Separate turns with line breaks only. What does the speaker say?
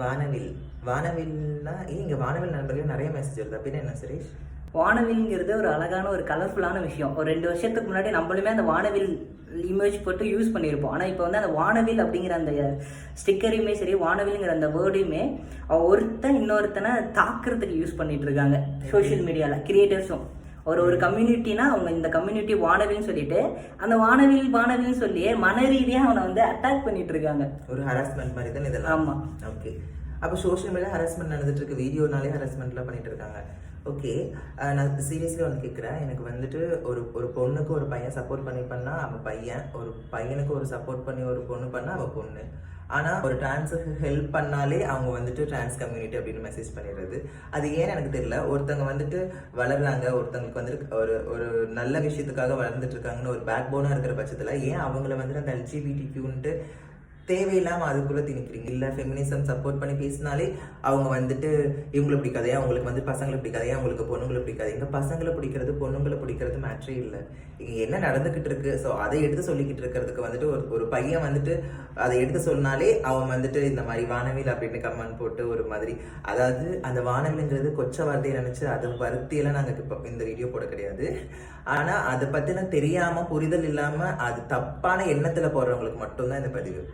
வானவில். வானவில்னா இங்கே வானவில் நண்பர்கள் நிறைய மெசேஜ் வருது அப்படின்னு என்ன சுரேஷ்?
வானவில்ங்கிறது ஒரு அழகான ஒரு கலர்ஃபுல்லான விஷயம். ஒரு 2 வருஷத்துக்கு முன்னாடி நம்மளுமே அந்த வானவில் இமேஜ் போட்டு யூஸ் பண்ணியிருப்போம். ஆனால் இப்போ வந்து அந்த வானவில் அப்படிங்கிற அந்த ஸ்டிக்கரையுமே சரி, வானவில்ங்கிற அந்த வேர்டையுமே ஒருத்தன் இன்னொருத்தனை தாக்குறதுக்கு யூஸ் பண்ணிட்டு இருக்காங்க சோஷியல் மீடியாவில். கிரியேட்டர்ஸும் ஒரு கம்யூனிட்டினா அவங்க இந்த கம்யூனிட்டி வானவில்னு சொல்லிட்டு அந்த வானவில்னு சொல்லியே மன ரீதியாக அவனை வந்து அட்டாக் பண்ணிட்டு இருக்காங்க.
ஒரு ஹராஸ்மெண்ட் மாதிரி தான் இதெல்லாம்.
ஆமாம்.
ஓகே, அப்போ சோஷியல் மீடியா ஹராஸ்மெண்ட் நடந்துட்டு இருக்கு, வீடியோனாலே ஹராஸ்மெண்ட்லாம் பண்ணிட்டு இருக்காங்க. ஓகே, நான் சீரியஸ்லி ஒன்று கேட்குறேன். எனக்கு வந்துட்டு ஒரு பொண்ணுக்கு ஒரு பையன் சப்போர்ட் பண்ணி பண்ணால் அவன் பையன், ஒரு பையனுக்கு ஒரு சப்போர்ட் பண்ணி ஒரு பொண்ணு பண்ணால் அவள் பொண்ணு. ஆனால் ஒரு டிரான்ஸுக்கு ஹெல்ப் பண்ணாலே அவங்க வந்துட்டு டிரான்ஸ் கம்யூனிட்டி அப்படின்னு மெசேஜ் பண்ணிடுறது. அது ஏன்னு எனக்கு தெரியல. ஒருத்தவங்க வந்துட்டு வளர்றாங்க, ஒருத்தவங்களுக்கு வந்துட்டு ஒரு நல்ல விஷயத்துக்காக வளர்ந்துட்டு இருக்காங்கன்னு ஒரு பேக் போனாக இருக்கிற பட்சத்தில் ஏன் அவங்கள வந்துட்டு அந்த எல்ஜிபிடிக்யூன்ட்டு தேவையில்லாமல் அதுக்குள்ளே திணிக்கிறீங்க? இல்லை ஃபெமினிசம் சப்போர்ட் பண்ணி பேசினாலே அவங்க வந்துட்டு இவங்களை பிடிக்காதே, அவங்களுக்கு வந்து பசங்களை பிடிக்காதே, அவங்களுக்கு பொண்ணுங்களை பிடிக்காது. இங்கே பசங்களை பிடிக்கிறது பொண்ணுங்களை பிடிக்கிறது மேட்ரே இல்லை. இங்கே என்ன நடந்துக்கிட்டு இருக்கு, ஸோ அதை எடுத்து சொல்லிக்கிட்டு இருக்கிறதுக்கு வந்துட்டு ஒரு பையன் வந்துட்டு அதை எடுத்து சொன்னாலே அவன் வந்துட்டு இந்த மாதிரி வானவில் அப்படின்னு கமெண்ட் போட்டு ஒரு மாதிரி, அதாவது அந்த வானவில்ங்கிறது கொச்ச வார்த்தையை நினச்சி அதை வருத்தியெல்லாம் நாங்கள் இப்போ இந்த வீடியோ போட கிடையாது. ஆனால் அதை பற்றின தெரியாமல் புரிதல் இல்லாமல் அது தப்பான எண்ணத்தில் போடுறவங்களுக்கு மட்டும்தான் இந்த பதிவு.